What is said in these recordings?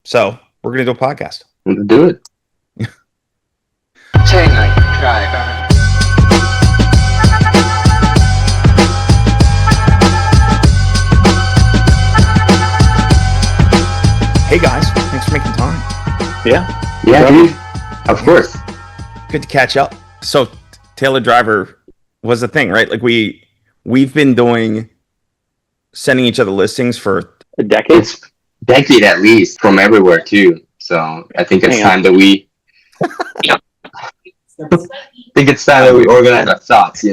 So we're going to do a podcast. Let's do it. Hey guys, thanks for making time. Yeah, dude. Of course. Good to catch up. So Taylor Driver was the thing, right? Like we've been sending each other listings for a decade. It's decade at least, from everywhere too. So I think it's time that we organize our thoughts,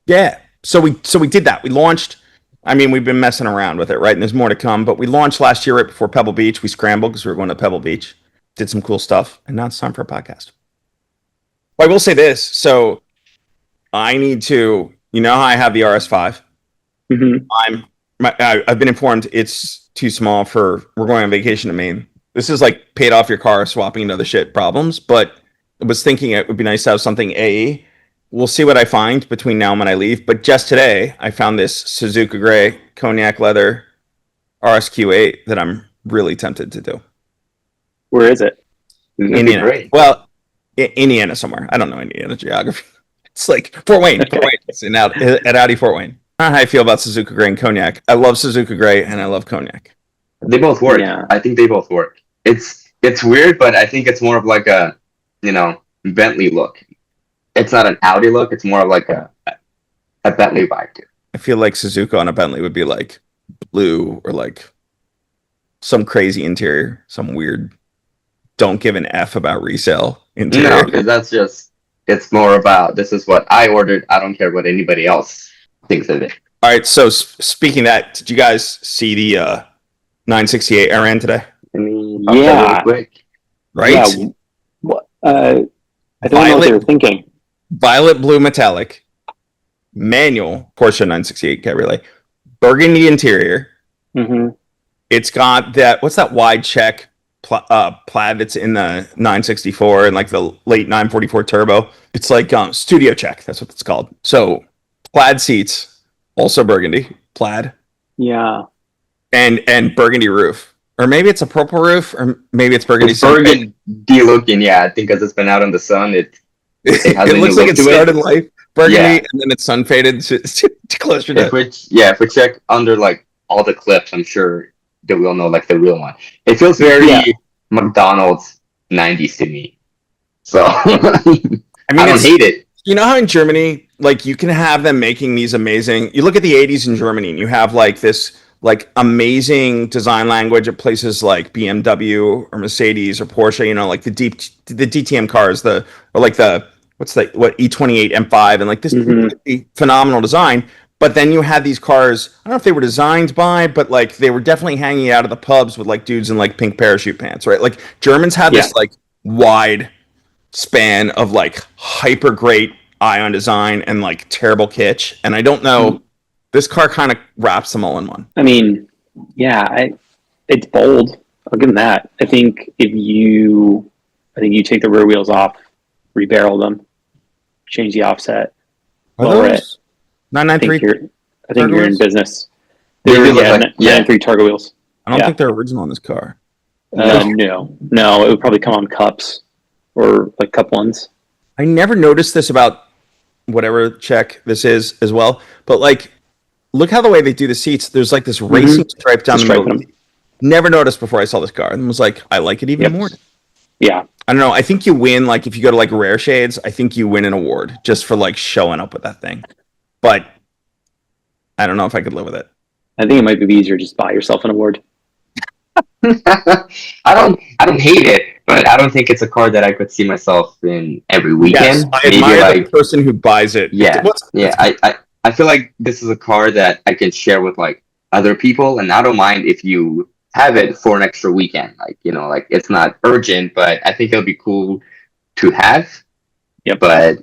Yeah. So we did that. We launched. I mean, we've been messing around with it, right? And there's more to come. But we launched last year right before Pebble Beach. We scrambled because we were going to Pebble Beach. Did some cool stuff. And now it's time for a podcast. Well, I will say this. So I need to, how I have the RS5. Mm-hmm. I've been informed it's too small we're going on vacation to Maine. This is like paid off your car, swapping into other shit problems. But I was thinking it would be nice to have something AE. We'll see what I find between now and when I leave. But just today, I found this Suzuka Gray cognac leather RSQ8 that I'm really tempted to do. Where is it? Indiana. Great. Well, Indiana somewhere. I don't know Indiana geography. It's like Fort Wayne. Fort Wayne. It's at Audi Fort Wayne. I don't know how I feel about Suzuka Gray and cognac. I love Suzuka Gray and I love cognac. They both work. Yeah. I think they both work. It's weird, but I think it's more of like a, Bentley look. It's not an Audi look. It's more of like a Bentley vibe too. I feel like Suzuka on a Bentley would be like blue or like some crazy interior, some weird don't give an F about resale interior. No, because it's more about this is what I ordered. I don't care what anybody else thinks of it. All right. So speaking of that, did you guys see the 968 I ran today? Yeah. Quick. Right? Yeah. I don't know what they were thinking. Violet blue metallic, manual Porsche 968 Cabriolet, burgundy interior. Mm-hmm. It's got what's that wide check plaid that's in the 964 and like the late 944 turbo. It's like studio check. That's what it's called. So plaid seats, also burgundy, plaid. Yeah. And burgundy roof. Or maybe it's a purple roof, or maybe it's burgundy. It's burgundy looking, yeah. I think because it's been out in the sun, it looks like it started life burgundy and then it's sun faded to closer to. If we check under like all the clips, I'm sure that we'll know like the real one. It feels very McDonald's 90s to me. So I don't hate it. You know how in Germany, like you can have them making these amazing. You look at the 80s in Germany, and you have like this like amazing design language at places like BMW or Mercedes or Porsche, like the DTM cars, E28 M5 and like this phenomenal design. But then you had these cars, I don't know if they were designed by, but like they were definitely hanging out of the pubs with like dudes in like pink parachute pants, right? Like Germans had this like wide span of like hyper great ion design and like terrible kitsch. And I don't know, this car kind of wraps them all in one. I mean, it's bold. I'll give them that. I think you take the rear wheels off, rebarrel them, change the offset, lower it. 993. I think you're in business. They do look like 993 Targa wheels. I don't think they're original in this car. No, it would probably come on cups or like cup ones. I never noticed this about whatever check this is as well, but like, look how the way they do the seats. There's like this racing stripe down the middle. Never noticed before I saw this car, and was like, I like it even more. Yeah, I don't know. I think you win. Like if you go to like Rare Shades, I think you win an award just for like showing up with that thing. But I don't know if I could live with it. I think it might be easier just buy yourself an award. I don't hate it, but I don't think it's a car that I could see myself in every weekend. Yes, I admire the person who buys it. Yeah, I feel like this is a car that I can share with like other people, and I don't mind if you have it for an extra weekend. Like like it's not urgent, but I think it'll be cool to have. Yeah, but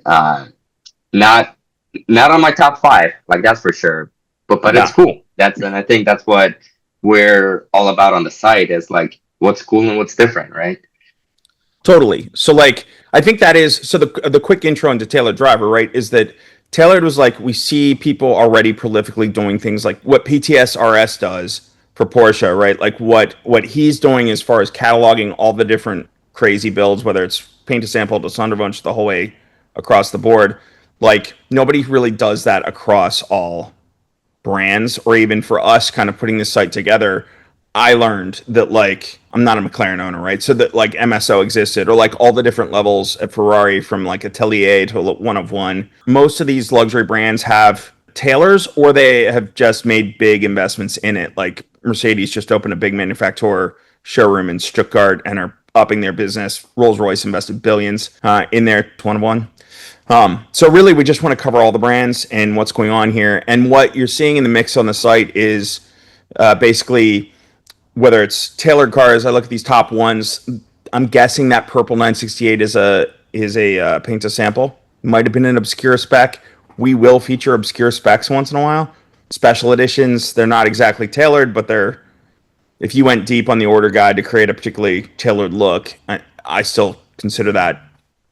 not on my top 5, like that's for sure. But it's cool. And I think that's what we're all about on the site is like what's cool and what's different, right? Totally. So like I think that is the quick intro into Taylor Driver, right? Is that Tailored was like we see people already prolifically doing things like what PTS RS does for Porsche, right? Like what he's doing as far as cataloging all the different crazy builds, whether it's paint to sample to Sonderwunsch the whole way across the board. Like nobody really does that across all brands, or even for us kind of putting this site together. I learned that like I'm not a McLaren owner, right? So that like MSO existed, or like all the different levels at Ferrari from like Atelier to a one of one. Most of these luxury brands have tailors, or they have just made big investments in it. Like Mercedes just opened a big manufacturer showroom in Stuttgart and are upping their business. Rolls-Royce invested billions in their one of one. So really, we just want to cover all the brands and what's going on here. And what you're seeing in the mix on the site is basically whether it's tailored cars. I look at these top ones. I'm guessing that purple 968 is a paint to sample. Might have been an obscure spec. We will feature obscure specs once in a while. Special editions, they're not exactly tailored, but they're, if you went deep on the order guide to create a particularly tailored look, I still consider that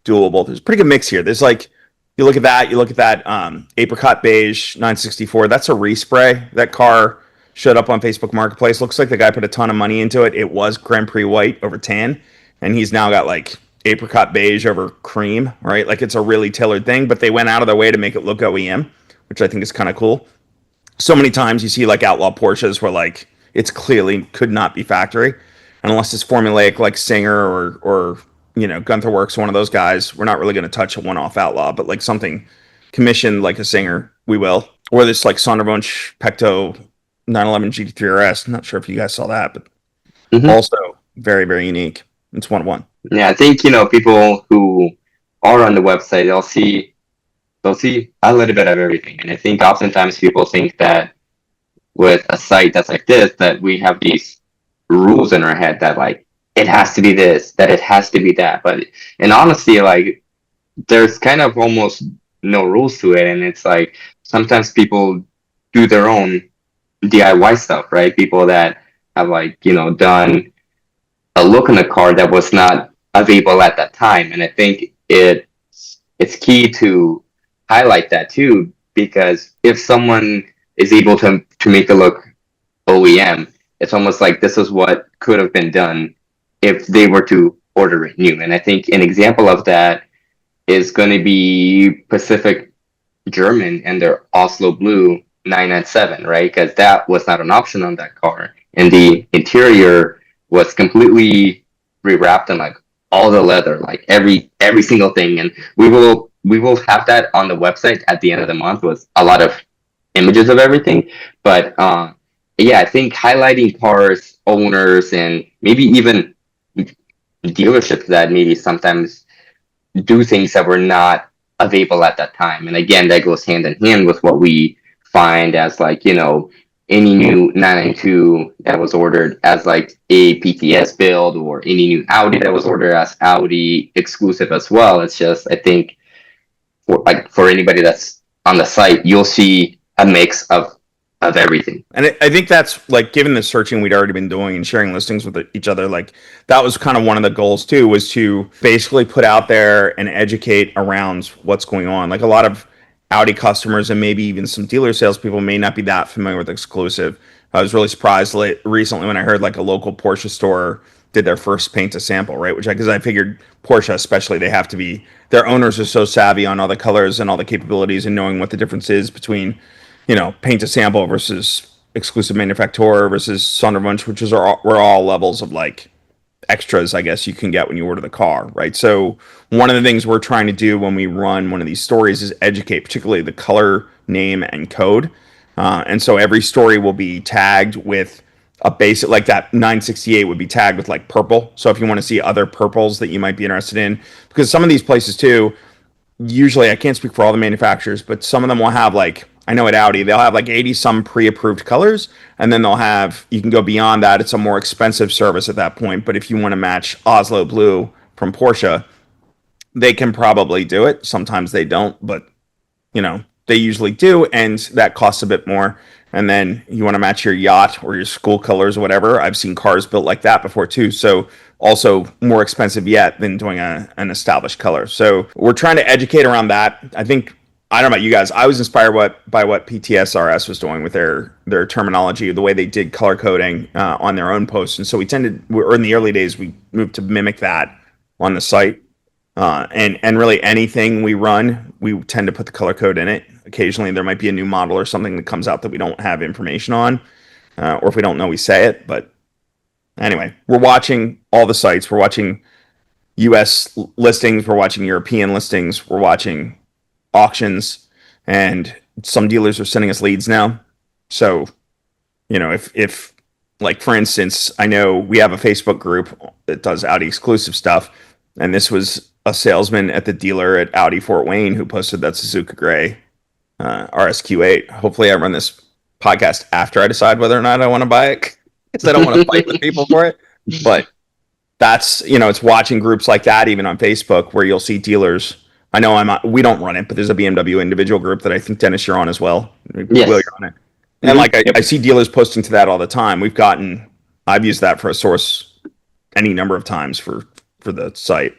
doable. There's a pretty good mix here. There's like, you look at that apricot beige 964. That's a respray. That car showed up on Facebook Marketplace. Looks like the guy put a ton of money into it. It was Grand Prix white over tan, and he's now got like apricot beige over cream, right? Like it's a really tailored thing, but they went out of their way to make it look OEM, which I think is kind of cool. So many times you see like outlaw Porsches where like it's clearly could not be factory, and unless it's formulaic like Singer or Gunther Works, one of those guys, we're not really going to touch a one-off outlaw, but like something commissioned like a Singer, we will. Or this like Sonderwunsch Pecto 911 GT3 RS. I'm not sure if you guys saw that, but also very, very unique. It's one of one. Yeah, I think people who are on the website, they'll see a little bit of everything, and I think oftentimes people think that with a site that's like this, that we have these rules in our head that like it has to be this, that it has to be that. But in honesty, like there's kind of almost no rules to it, and it's like sometimes people do their own DIY stuff, right? People that have like done a look in the car that was not available at that time, and I think it's key to highlight that too, because if someone is able to make the look OEM, it's almost like this is what could have been done if they were to order it new. And I think an example of that is going to be Pacific German and their Oslo Blue 997, right? Because that was not an option on that car, and the interior was completely rewrapped in like all the leather, like every single thing. And we will have that on the website at the end of the month with a lot of images of everything. But yeah, I think highlighting cars, owners, and maybe even dealerships that maybe sometimes do things that were not available at that time. And again, that goes hand in hand with what we find as like, any new 992 that was ordered as like a PTS build, or any new Audi that was ordered as Audi exclusive as well. It's just, I think for anybody that's on the site, you'll see a mix of everything. And I think that's like, given the searching we'd already been doing and sharing listings with each other, like that was kind of one of the goals too, was to basically put out there and educate around what's going on. Like a lot of Audi customers and maybe even some dealer salespeople may not be that familiar with exclusive. I was really surprised recently when I heard like a local Porsche store did their first paint to sample, right? Because I figured Porsche especially, they have to be, their owners are so savvy on all the colors and all the capabilities and knowing what the difference is between paint to sample versus exclusive manufacturer versus Sonderwunsch, which were all levels of like extras, I guess, you can get when you order the car, right? So one of the things we're trying to do when we run one of these stories is educate, particularly the color, name, and code. And so every story will be tagged with a basic, like that 968 would be tagged with like purple. So if you want to see other purples that you might be interested in, because some of these places too, usually, I can't speak for all the manufacturers, but some of them will have like, I know at Audi, they'll have like 80 some pre-approved colors, and then you can go beyond that. It's a more expensive service at that point. But if you want to match Oslo Blue from Porsche, they can probably do it. Sometimes they don't, but they usually do, and that costs a bit more. And then you want to match your yacht or your school colors or whatever. I've seen cars built like that before too. So also more expensive yet than doing an established color. So we're trying to educate around that. I think I don't know about you guys. I was inspired by what PTSRS was doing with their terminology, the way they did color coding on their own posts, and so or in the early days, we moved to mimic that on the site. And really anything we run, we tend to put the color code in it. Occasionally, there might be a new model or something that comes out that we don't have information on, or if we don't know, we say it. But anyway, we're watching all the sites. We're watching U.S. listings. We're watching European listings. We're watching auctions, and some dealers are sending us leads now. So, if like for instance, I know we have a Facebook group that does Audi exclusive stuff, and this was a salesman at the dealer at Audi Fort Wayne who posted that Suzuka Gray RSQ8. Hopefully, I run this podcast after I decide whether or not I want to buy it, because I don't want to fight with people for it. But that's, it's watching groups like that, even on Facebook, where you'll see dealers. I know we don't run it, but there's a BMW individual group that I think, Dennis, you're on as well. Yes. Will, you're on it. And I see dealers posting to that all the time. I've used that for a source any number of times for the site.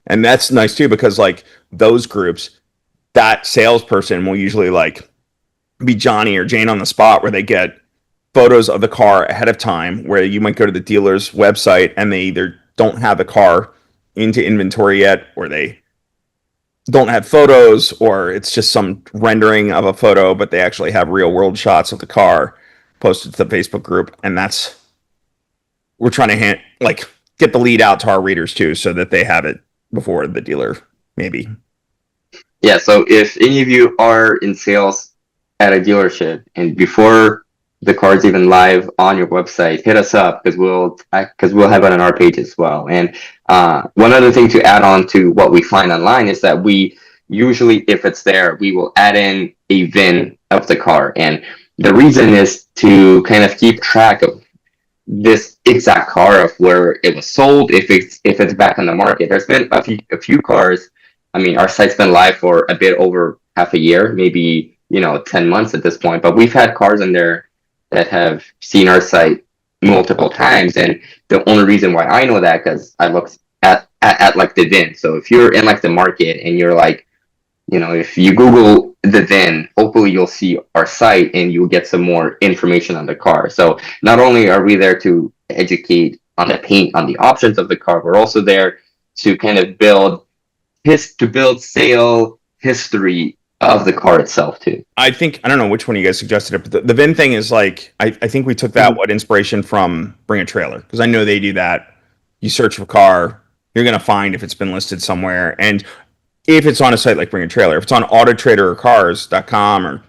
And that's nice too, because like those groups, that salesperson will usually like be Johnny or Jane on the spot, where they get photos of the car ahead of time, where you might go to the dealer's website and they either don't have the car into inventory yet, or they don't have photos, or it's just some rendering of a photo, but they actually have real world shots of the car posted to the Facebook group. And we're trying to get the lead out to our readers too, so that they have it before the dealer, maybe. Yeah, so if any of you are in sales at a dealership and before the car's even live on your website, hit us up, because we'll have it on our page as well. And one other thing to add on to what we find online is that we usually, if it's there, we will add in a VIN of the car. And the reason is to kind of keep track of this exact car, of where it was sold, if it's back on the market. There's been a few cars. I mean, our site's been live for a bit over half a year, maybe 10 months at this point. But we've had cars in there that have seen our site multiple times, and the only reason why I know that, because I looked at like the VIN. So if you're in like the market and you're like, if you Google the VIN, hopefully you'll see our site and you'll get some more information on the car. So not only are we there to educate on the paint, on the options of the car, we're also there to kind of build sale history of the car itself too. I don't know which one you guys suggested it, but the VIN thing is like, I think we took that inspiration from Bring a Trailer, because I know they do that. You search for a car, you're going to find if it's been listed somewhere. And if it's on a site like Bring a Trailer, if it's on AutoTrader or Cars.com or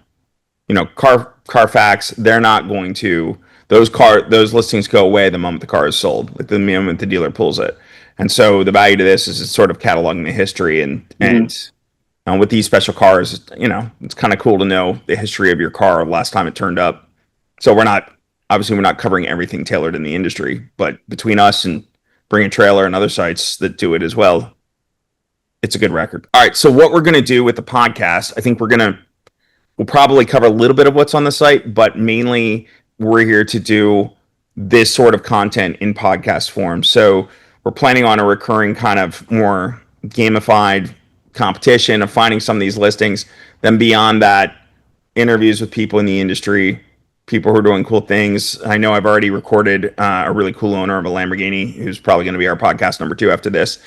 Carfax, they're not going to, those listings go away the moment the car is sold, like the moment the dealer pulls it. And so the value to this is it's sort of cataloging the history, and with these special cars, it's kind of cool to know the history of your car, last time it turned up. So we're not covering everything tailored in the industry, but between us and Bring a Trailer and other sites that do it as well, it's a good record. All right, so what we're going to do with the podcast, I think we'll probably cover a little bit of what's on the site, but mainly we're here to do this sort of content in podcast form. So we're planning on a recurring kind of more gamified competition of finding some of these listings. Then beyond that, interviews with people in the industry, people who are doing cool things. I know I've already recorded a really cool owner of a Lamborghini, who's probably going to be our podcast number 2 after this.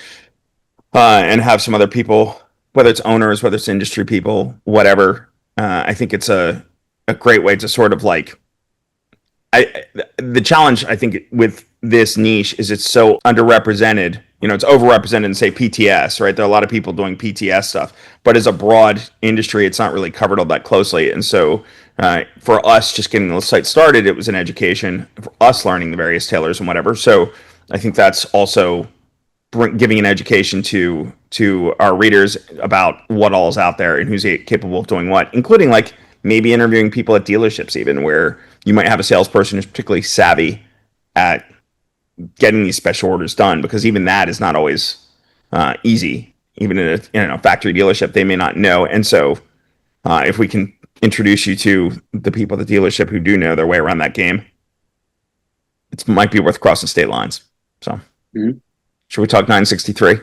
And have some other people, whether it's owners, whether it's industry people, whatever. I think it's a great way to sort of like, the challenge, I think, with this niche is it's so underrepresented. It's overrepresented in, say, PTS, right? There are a lot of people doing PTS stuff, but as a broad industry, it's not really covered all that closely. And so for us just getting the site started, it was an education for us learning the various tailors and whatever. So I think that's also giving an education to our readers about what all is out there and who's capable of doing what, including like maybe interviewing people at dealerships, even where you might have a salesperson who's particularly savvy at getting these special orders done, because even that is not always easy. Even in a factory dealership, they may not know. And so if we can introduce you to the people at the dealership who do know their way around that game, it might be worth crossing state lines. So should we talk 963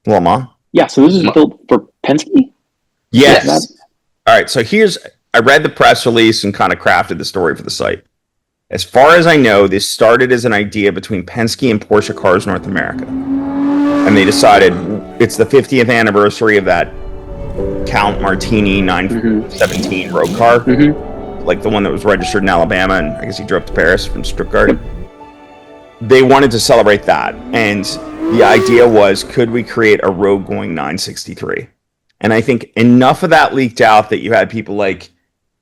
Le Mans? Yeah, so this is built for Penske? Yes. All right, so I read the press release and kind of crafted the story for the site. As far as I know, this started as an idea between Penske and Porsche Cars North America. And they decided it's the 50th anniversary of that Count Martini 917 road car, like the one that was registered in Alabama, and I guess he drove to Paris from Stuttgart. They wanted to celebrate that, and the idea was, could we create a road-going 963? And I think enough of that leaked out that you had people like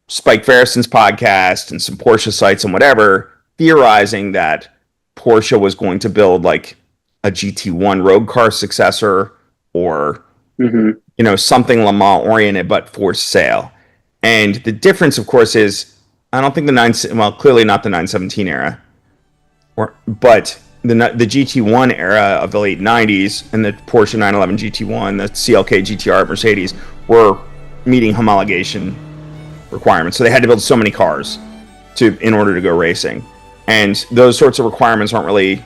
Spike Ferrison's podcast and some Porsche sites and whatever theorizing that Porsche was going to build like a GT1 road car successor or something Le Mans oriented but for sale. And the difference, of course, is I don't think clearly not the 917 era, but the GT1 era of the late 90s and the Porsche 911 GT1, the CLK GTR at Mercedes were meeting homologation requirements. So they had to build so many cars in order to go racing. And those sorts of requirements aren't really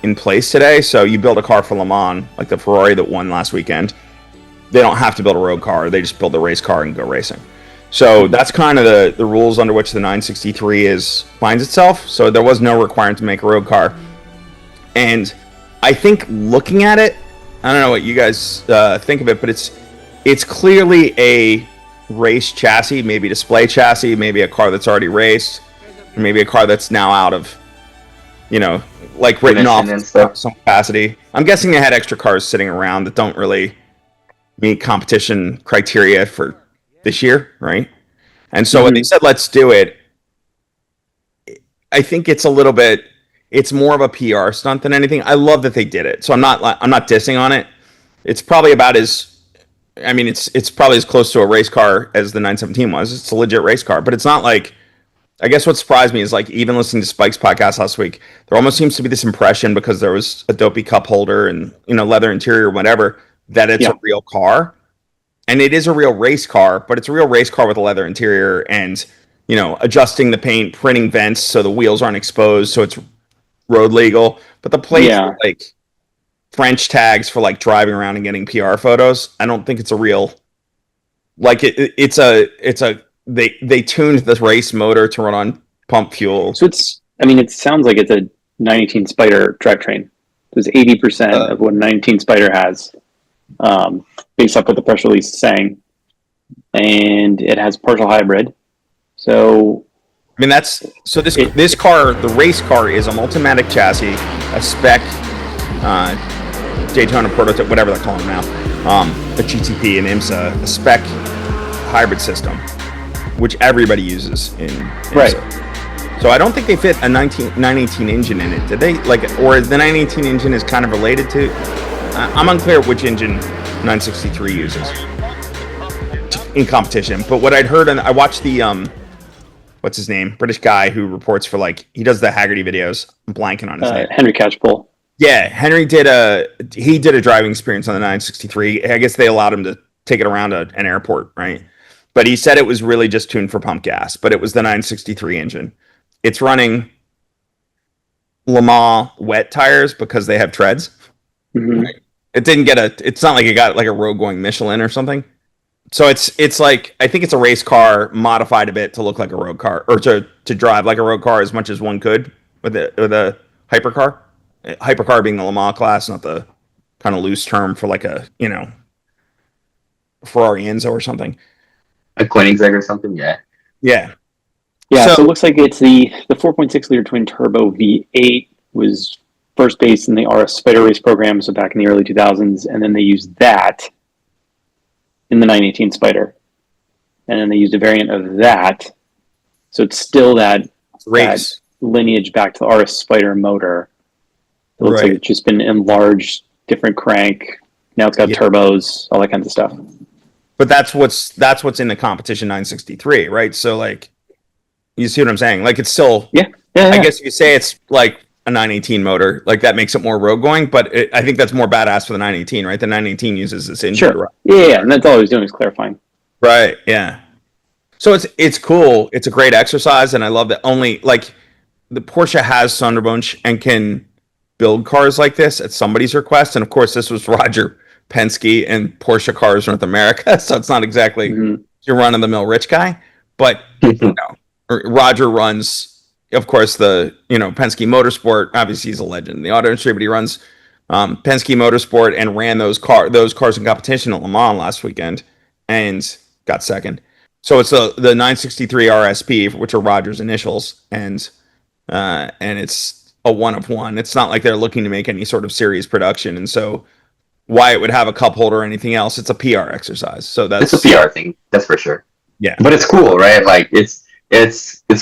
in place today. So you build a car for Le Mans, like the Ferrari that won last weekend. They don't have to build a road car. They just build a race car and go racing. So that's kind of the rules under which the 963 finds itself. So there was no requirement to make a road car. And I think looking at it, I don't know what you guys think of it, but it's clearly a race chassis, maybe display chassis, maybe a car that's already raced, or maybe a car that's now out of, like written off in some capacity. I'm guessing they had extra cars sitting around that don't really meet competition criteria for this year, right? And so when they said, let's do it, I think it's more of a PR stunt than anything. I love that they did it. So I'm not dissing on it. It's probably it's probably as close to a race car as the 917 was. It's a legit race car, but it's not like, I guess what surprised me is like even listening to Spike's podcast last week, there almost seems to be this impression because there was a dopey cup holder and, leather interior, whatever, that it's a real car. And it is a real race car, but it's a real race car with a leather interior and, adjusting the paint, printing vents so the wheels aren't exposed, so it's road legal. But the plates are like French tags for like driving around and getting PR photos. I don't think it's a real, like they tuned the race motor to run on pump fuel. So it sounds like it's a 918 Spider drivetrain. There's 80% of what a 918 Spider has. Based off what the press release is saying, and it has partial hybrid. So, this car, the race car, is a Multimatic chassis, a spec Daytona prototype, whatever they're calling them now, a GTP and IMSA, a spec hybrid system, which everybody uses in IMSA. Right. So I don't think they fit a 918 engine in it. Did they? Or the 918 engine is kind of related to? I'm unclear which engine 963 uses in competition. But what I'd heard, and I watched the what's his name, British guy who reports for he does the Haggerty videos. I'm blanking on his name. Henry Catchpole. Yeah, Henry did a driving experience on the 963. I guess they allowed him to take it around an airport, right? But he said it was really just tuned for pump gas. But it was the 963 engine. It's running Le Mans wet tires because they have treads. Right? It didn't it's not like it got like a road going Michelin or something. So it's like, I think it's a race car modified a bit to look like a road car, or to drive like a road car as much as one could with a hypercar. Hypercar being the Le Mans class, not the kind of loose term for like a, Ferrari Enzo or something. A Koenigsegg or something, yeah. Yeah. Yeah, so it looks like it's the 4.6 liter twin turbo V8 was first based in the RS Spider Race program, so back in the early 2000s, and then they used that in the 918 Spider. And then they used a variant of that. So it's still that lineage back to the RS Spider motor. It looks like it's just been enlarged, different crank. Now it's got turbos, all that kinds of stuff. But that's what's in the competition 963, right? So like, you see what I'm saying? Like it's still, I guess you say it's like a 918 motor, like that makes it more road going, but I think that's more badass for the 918, right? The 918 uses this engine. Sure. Yeah, and that's all he's doing is clarifying. Right, yeah. So it's cool. It's a great exercise, and I love that only, like, the Porsche has Sonderbunch and can build cars like this at somebody's request, and of course this was Roger Penske and Porsche Cars North America, so it's not exactly your run of the mill rich guy, but Roger runs, of course, the Penske Motorsport. Obviously, he's a legend in the auto industry, but he runs Penske Motorsport and ran those cars in competition at Le Mans last weekend and got second. So it's the 963 RSP, which are Roger's initials, and it's a one of one. It's not like they're looking to make any sort of series production, and so why it would have a cup holder or anything else, it's a PR exercise. So it's a PR thing, that's for sure. Yeah, but it's cool, right? Like it's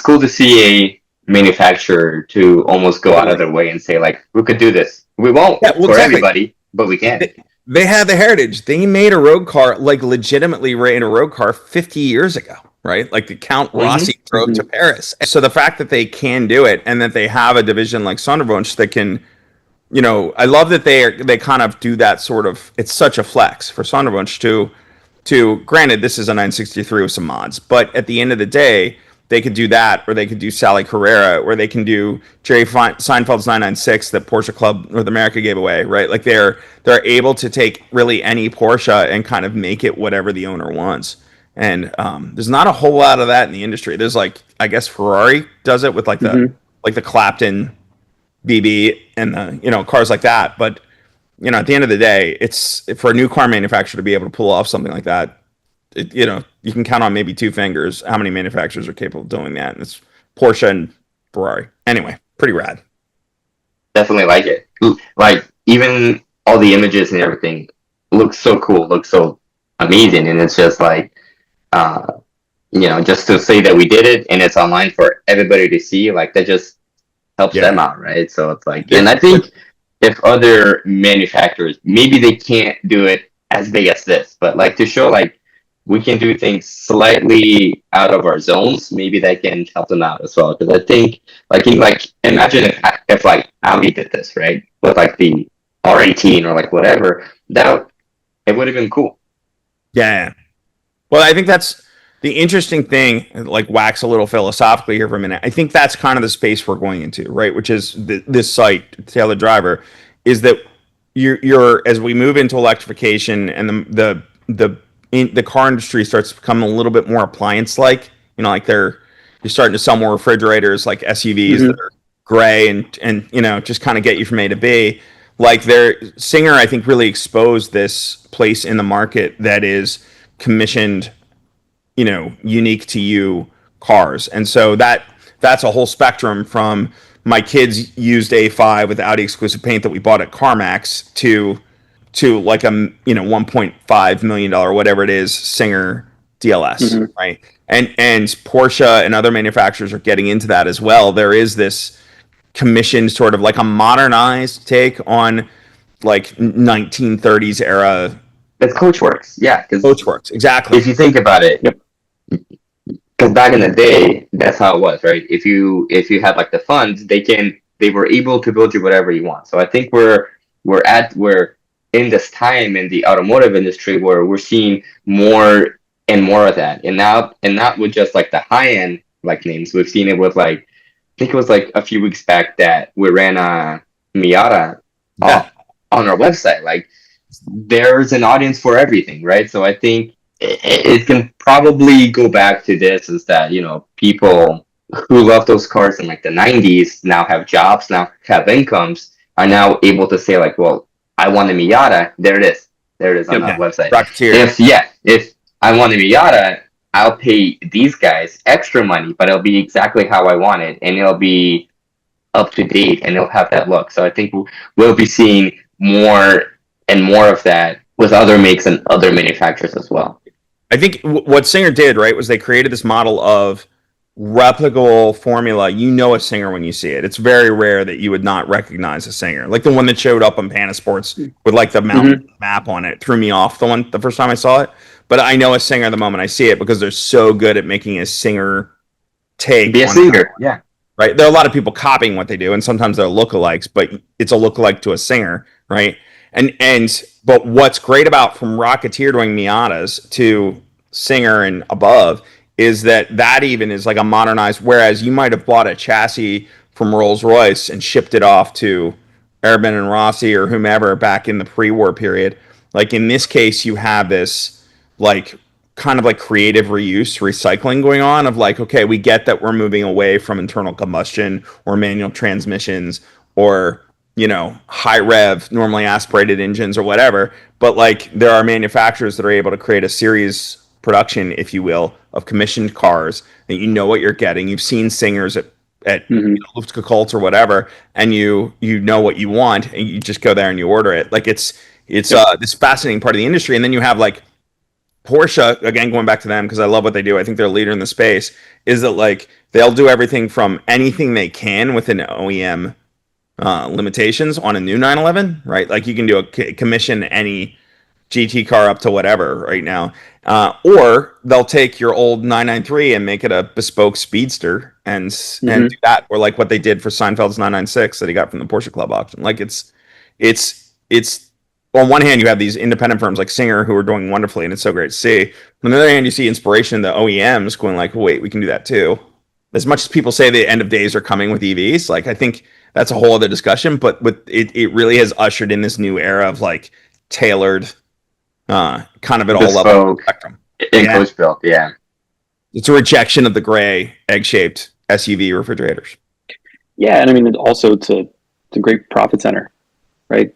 cool to see a manufacturer to almost go out of their way and say like, we could do this. We won't for everybody, but we can. They had the heritage. They made a road car, like legitimately made a road car 50 years ago, right? Like the Count Rossi drove to Paris. So the fact that they can do it and that they have a division like Sonderwunsch that can, I love that they kind of do that sort of. It's such a flex for Sonderwunsch to granted this is a 963 with some mods, but at the end of the day, they could do that, or they could do Sally Carrera, or they can do Jerry Seinfeld's 996 that Porsche Club North America gave away, right? Like they're able to take really any Porsche and kind of make it whatever the owner wants. And there's not a whole lot of that in the industry. There's like, I guess Ferrari does it with like the Clapton BB and the cars like that. But at the end of the day, it's for a new car manufacturer to be able to pull off something like that. You can count on maybe two fingers how many manufacturers are capable of doing that. And it's Porsche and Ferrari. Anyway, pretty rad. Definitely like it. Like even all the images and everything looks so cool, looks so amazing, and it's just like, just to say that we did it and it's online for everybody to see, like that just helps them out, right? So it's like, and I think if other manufacturers, maybe they can't do it as big as this, but like to show like we can do things slightly out of our zones, maybe that can help them out as well. Because I think like imagine if like Audi did this, right, with like the R18 or like whatever, it would have been cool. Yeah. Well, I think that's the interesting thing, like wax a little philosophically here for a minute. I think that's kind of the space we're going into, right? Which is this site, Tailored Driver, is that you're as we move into electrification and the car industry starts to become a little bit more appliance-like. Like you're starting to sell more refrigerators, like SUVs that are gray and just kind of get you from A to B. Like Singer, I think, really exposed this place in the market that is commissioned, unique to you cars. And so that's a whole spectrum from my kids used A5 with Audi exclusive paint that we bought at CarMax to like a $1.5 million, whatever it is, Singer DLS, right? And Porsche and other manufacturers are getting into that as well. There is this commissioned sort of like a modernized take on like 1930s era. It's Coachworks, yeah. Coachworks, exactly. If you think about it, because back in the day, that's how it was, right? If you had like the funds, they were able to build you whatever you want. So I think we're in this time in the automotive industry where we're seeing more and more of that, and not with just like the high end like names. We've seen it with like, I think it was like a few weeks back that we ran a Miata on our website. Like there's an audience for everything, right? So I think it can probably go back to this, is that people who love those cars in like the 90s now have jobs, now have incomes, are now able to say like, well, I want a Miata. There it is on that website. If I want a Miata, I'll pay these guys extra money, but it'll be exactly how I want it, and it'll be up to date, and it'll have that look. So I think we'll be seeing more and more of that with other makes and other manufacturers as well. I think what Singer did, right, was they created this model of replicable formula. A Singer when you see it. It's very rare that you would not recognize a Singer. Like the one that showed up on Panasports with like the mountain map on it threw me off the first time I saw it. But I know a Singer the moment I see it because they're so good at making a Singer take. Be a Singer, yeah. Right. There are a lot of people copying what they do, and sometimes they're lookalikes, but it's a lookalike to a Singer, right? But what's great about from Rocketeer doing Miatas to Singer and above is that even is like a modernized, whereas you might have bought a chassis from Rolls-Royce and shipped it off to Arabin and Rossi or whomever back in the pre-war period. Like in this case, you have this like kind of like creative reuse, recycling going on of like, okay, we get that we're moving away from internal combustion or manual transmissions or, you know, high rev, normally aspirated engines or whatever. But like there are manufacturers that are able to create a series production, if you will, of commissioned cars that you know what you're getting. You've seen singers at Mm-hmm. Luftka Colts or whatever, and you know what you want, and you just go there and you order it. Like it's this fascinating part of the industry. And then you have like Porsche, again, going back to them because I love what they do. I think they're a leader in the space. Is that like they'll do everything from anything they can within OEM limitations on a new 911, right? Like you can do a commission any GT car up to whatever right now, or they'll take your old 993 and make it a bespoke speedster and do that, or like what they did for Seinfeld's 996 that he got from the Porsche Club auction. Like it's on one hand you have these independent firms like Singer who are doing wonderfully, and it's so great to see. On the other hand, you see inspiration in the OEMs going like, wait, we can do that too. As much as people say the end of days are coming with EVs, like I think that's a whole other discussion. But with it really has ushered in this new era of like tailored, kind of at all levels of the spectrum. Post built, yeah. It's a rejection of the gray egg-shaped SUV refrigerators. Yeah, and I mean also it's a great profit center, right?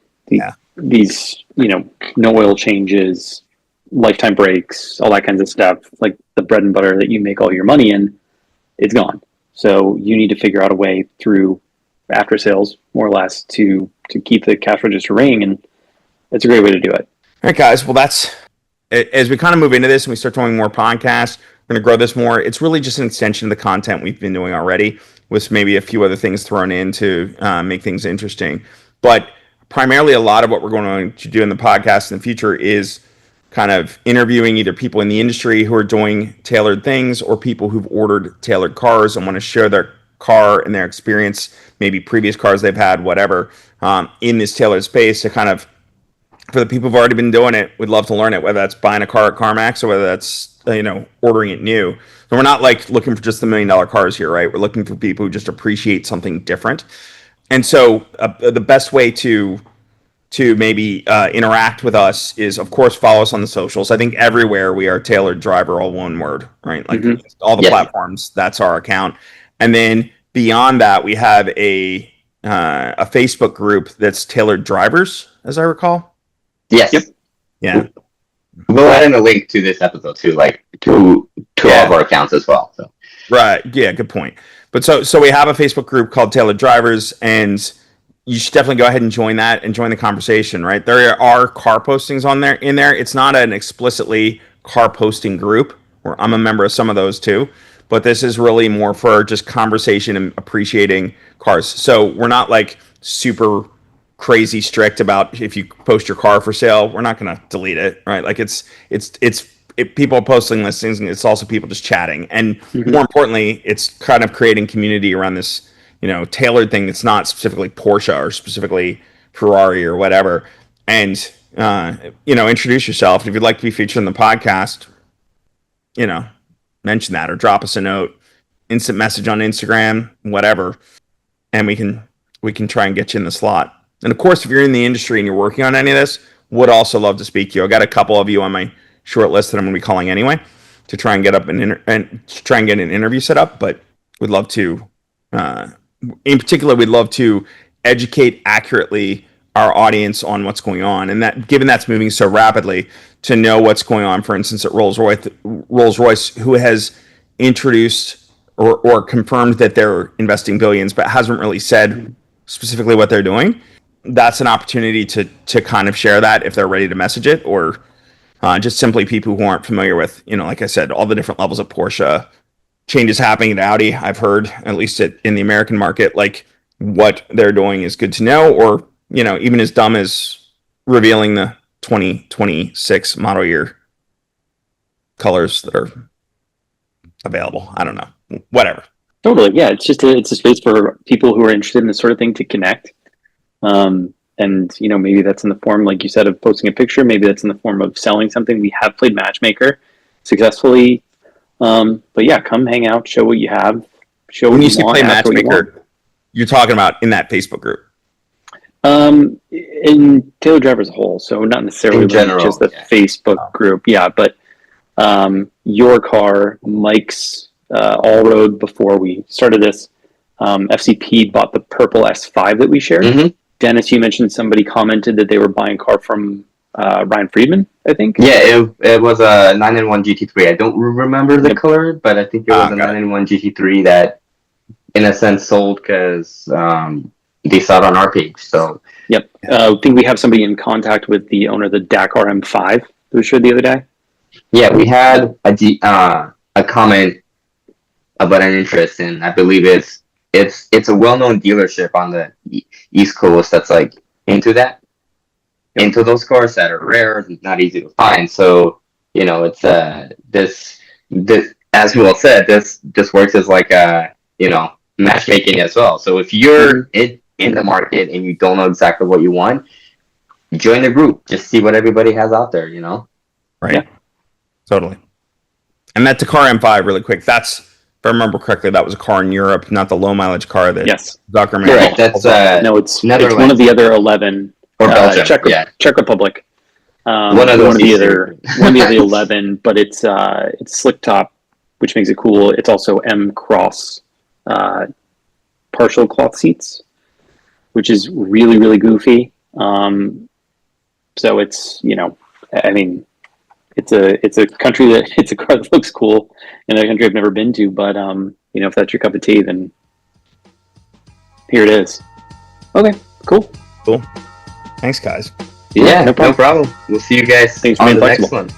These, you know, no oil changes, lifetime breaks, all that kinds of stuff, like the bread and butter that you make all your money in, it's gone. So you need to figure out a way through after sales, more or less, to keep the cash register ringing, and it's a great way to do it. All right, guys. Well, that's as we kind of move into this and we start doing more podcasts, we're going to grow this more. It's really just an extension of the content we've been doing already, with maybe a few other things thrown in to make things interesting. But primarily, a lot of what we're going to do in the podcast in the future is kind of interviewing either people in the industry who are doing tailored things or people who've ordered tailored cars and want to share their car and their experience, maybe previous cars they've had, whatever, in this tailored space to kind of, for the people who've already been doing it, would love to learn it, whether that's buying a car at CarMax or whether that's, you know, ordering it new. So we're not like looking for just the $1 million cars here, right? We're looking for people who just appreciate something different. And so the best way to maybe interact with us is, of course, follow us on the socials. I think everywhere we are Tailored Driver, all one word, right? Like all the platforms, that's our account. And then beyond that, we have a Facebook group that's Tailored Drivers, as I recall. Yes. Yep. Yeah. We'll add in a link to this episode too, like to all of our accounts as well. So. Right. Yeah. Good point. But so we have a Facebook group called Tailored Drivers, and you should definitely go ahead and join that and join the conversation. Right. There are car postings in there. It's not an explicitly car posting group, where I'm a member of some of those too. But this is really more for just conversation and appreciating cars. So we're not like super crazy strict about if you post your car for sale, we're not going to delete it, right? Like it's people posting listings, and it's also people just chatting. And more importantly, it's kind of creating community around this, you know, tailored thing that's not specifically Porsche or specifically Ferrari or whatever. And you know, introduce yourself. If you'd like to be featured in the podcast, you know, mention that or drop us a note, instant message on Instagram, whatever, and we can try and get you in the slot. And of course, if you're in the industry and you're working on any of this, would also love to speak to you. I got a couple of you on my short list that I'm going to be calling anyway to try and get up and try and get an interview set up. But we'd love to, in particular, we'd love to educate accurately our audience on what's going on, and that given that's moving so rapidly, to know what's going on. For instance, at Rolls-Royce, who has introduced or confirmed that they're investing billions, but hasn't really said specifically what they're doing. That's an opportunity to kind of share that if they're ready to message it, or just simply people who aren't familiar with, you know, like I said, all the different levels of Porsche, changes happening at Audi. I've heard, at least in the American market, like what they're doing is good to know, or, you know, even as dumb as revealing the 2026 model year colors that are available. I don't know, whatever. Totally, yeah. It's just it's a space for people who are interested in this sort of thing to connect. And you know, maybe that's in the form, like you said, of posting a picture. Maybe that's in the form of selling something. We have played Matchmaker successfully, but yeah, come hang out, show what you have, show when what you see want, play Matchmaker. You're talking about in that Facebook group. In Tailored Driver as a whole, so not necessarily in general, just the Facebook group, yeah, but your car, Mike's all road before we started this. FCP bought the purple S5 that we shared. Mm-hmm. Dennis, you mentioned somebody commented that they were buying a car from Ryan Friedman, I think. Yeah, it was a 991 GT3. I don't remember the color, but I think it was a 991 GT3 that, in a sense, sold because they saw it on our page. So, yep. I think we have somebody in contact with the owner of the Dakar M5 that we showed the other day. Yeah, we had a comment about an interest, and I believe it's a well-known dealership on the East Coast that's like into those cars that are rare and not easy to find. So, it's this as we all said, this works as like a matchmaking as well. So if you're in the market and you don't know exactly what you want, join the group. Just see what everybody has out there. Right. Yeah. Totally. And that Dakar M5, really quick. That's, if I remember correctly, that was a car in Europe, not the low mileage car that Zuckerman. Correct. That's no, it's one of the other 11. Or Belgium. Czech Republic. One of the other 11, but it's slick top, which makes it cool. It's also M Cross partial cloth seats, which is really, really goofy. So it's it's a country it's a car that looks cool in a country I've never been to, but if that's your cup of tea, then here it is. Okay, cool. Thanks, guys. Yeah, no problem. We'll see you guys on the next one.